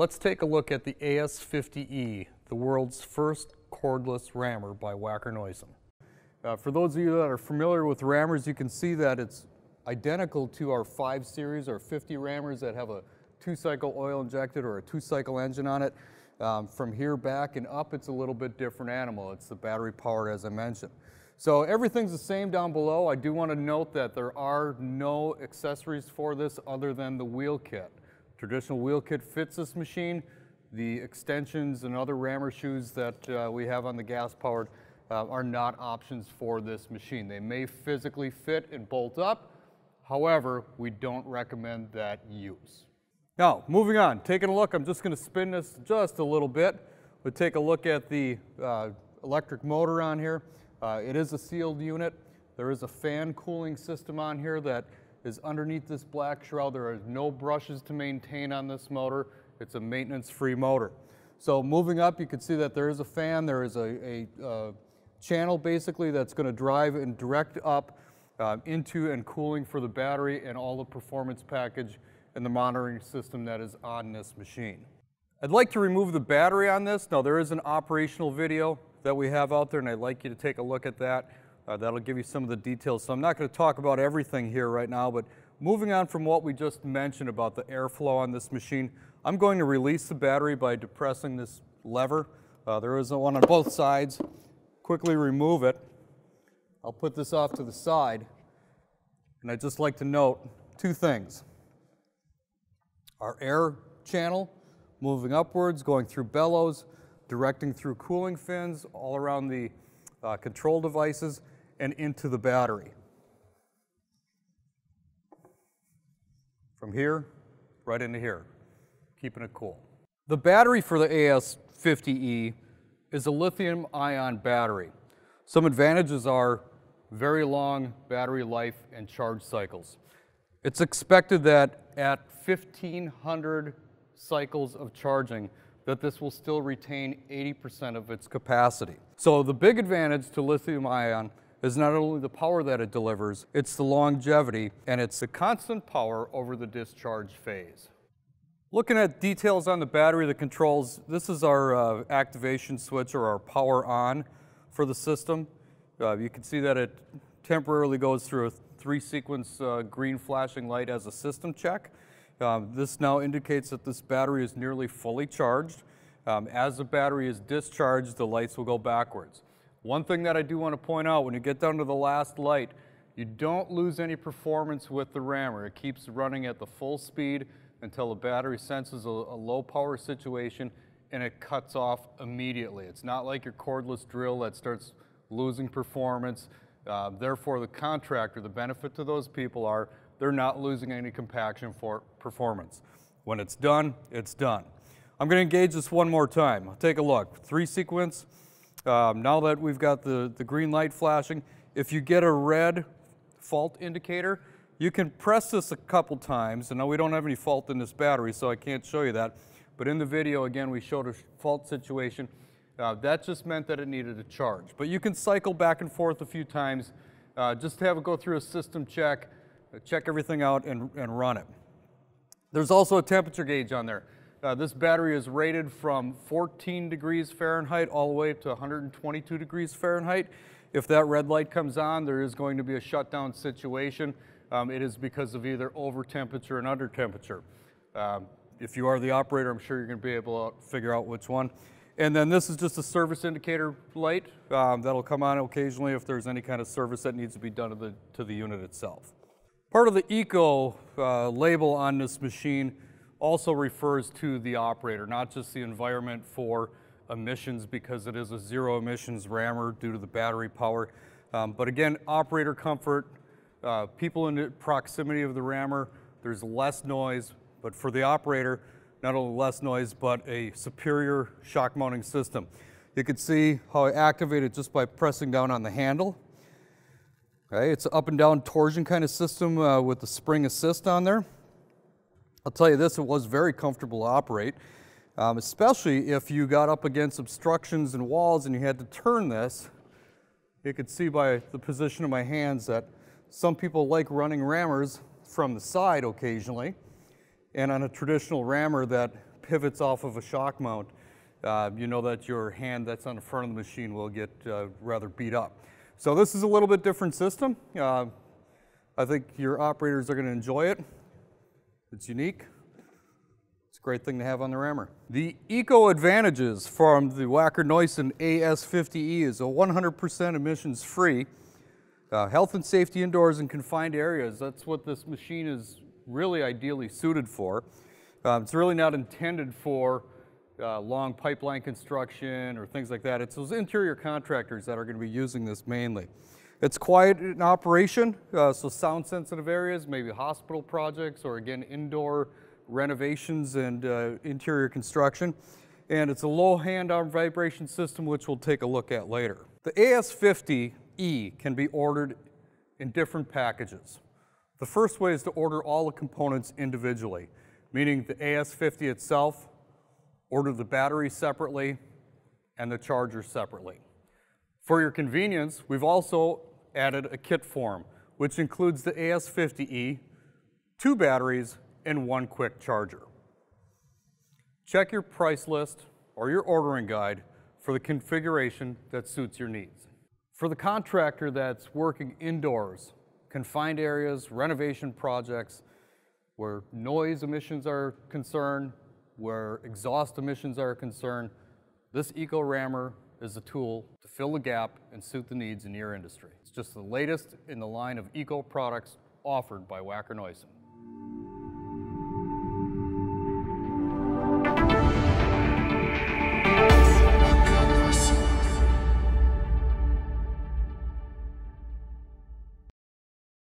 Let's take a look at the AS50e, the world's first cordless rammer by Wacker Neuson. For those of you that are familiar with rammers, you can see that it's identical to our 5 series or 50 rammers that have a 2-cycle oil injected or a 2-cycle engine on it. From here back and up, it's a little bit different animal. It's the battery powered, as I mentioned. So everything's the same down below. I do want to note that there are no accessories for this other than the wheel kit. Traditional wheel kit fits this machine. The extensions and other rammer shoes that we have on the gas-powered are not options for this machine. They may physically fit and bolt up. However, we don't recommend that use. Now, moving on, taking a look, I'm just going to spin this just a little bit. We'll take a look at the electric motor on here. It is a sealed unit. There is a fan cooling system on here that is underneath this black shroud. There are no brushes to maintain on this motor. It's a maintenance-free motor. So moving up, you can see that there is a fan. There is a channel basically that's going to drive and direct up into and cooling for the battery and all the performance package and the monitoring system that is on this machine. I'd like to remove the battery on this. Now there is an operational video that we have out there, and I'd like you to take a look at that. That'll give you some of the details. So I'm not going to talk about everything here right now, but moving on from what we just mentioned about the airflow on this machine, I'm going to release the battery by depressing this lever. There is one on both sides. Quickly remove it. I'll put this off to the side, and I'd just like to note 2 things. Our air channel moving upwards, going through bellows, directing through cooling fins all around the control devices and into the battery. From here, right into here, keeping it cool. The battery for the AS50e is a lithium-ion battery. Some advantages are very long battery life and charge cycles. It's expected that at 1,500 cycles of charging, that this will still retain 80% of its capacity. So the big advantage to lithium-ion is not only the power that it delivers, it's the longevity, and it's the constant power over the discharge phase. Looking at details on the battery, the controls, this is our activation switch or our power on for the system. You can see that it temporarily goes through a 3-sequence green flashing light as a system check. This now indicates that this battery is nearly fully charged. As the battery is discharged, the lights will go backwards. One thing that I do want to point out, when you get down to the last light, you don't lose any performance with the rammer. It keeps running at the full speed until the battery senses a low power situation and it cuts off immediately. It's not like your cordless drill that starts losing performance. Therefore, the contractor, the benefit to those people are they're not losing any compaction for performance. When it's done, it's done. I'm going to engage this one more time. Take a look. 3-sequence. Now that we've got the green light flashing, if you get a red fault indicator, you can press this a couple times. And now we don't have any fault in this battery, so I can't show you that. But in the video, again, we showed a fault situation. That just meant that it needed a charge. But you can cycle back and forth a few times just to have it go through a system check, check everything out, and run it. There's also a temperature gauge on there. This battery is rated from 14 degrees Fahrenheit all the way up to 122 degrees Fahrenheit. If that red light comes on, there is going to be a shutdown situation. It is because of either over temperature and under temperature. If you are the operator, I'm sure you're going to be able to figure out which one. And then this is just a service indicator light that'll come on occasionally if there's any kind of service that needs to be done to the unit itself. Part of the eco label on this machine also refers to the operator, not just the environment for emissions, because it is a zero emissions rammer due to the battery power. But again, operator comfort, people in the proximity of the rammer, there's less noise, but for the operator, not only less noise, but a superior shock mounting system. You can see how I activate it just by pressing down on the handle. Okay, it's an up and down torsion kind of system with the spring assist on there. I'll tell you this, it was very comfortable to operate, especially if you got up against obstructions and walls and you had to turn this. You could see by the position of my hands that some people like running rammers from the side occasionally, and on a traditional rammer that pivots off of a shock mount, you know that your hand that's on the front of the machine will get rather beat up. So this is a little bit different system. I think your operators are going to enjoy it. It's unique. It's a great thing to have on the rammer. The eco advantages from the Wacker Neuson AS50e is a 100% emissions free. Health and safety indoors in confined areas, that's what this machine is really ideally suited for. It's really not intended for long pipeline construction or things like that. It's those interior contractors that are going to be using this mainly. It's quiet in operation, so sound sensitive areas, maybe hospital projects, or again indoor renovations and interior construction. And it's a low hand arm vibration system, which we'll take a look at later. The AS50e can be ordered in different packages. The first way is to order all the components individually, meaning the AS50 itself, order the battery separately, and the charger separately. For your convenience, we've also added a kit form, which includes the AS50e, 2 batteries, and 1 quick charger. Check your price list or your ordering guide for the configuration that suits your needs. For the contractor that's working indoors, confined areas, renovation projects, where noise emissions are concerned, where exhaust emissions are concerned, this Eco Rammer is a tool to fill the gap and suit the needs in your industry. It's just the latest in the line of eco products offered by Wacker Neuson.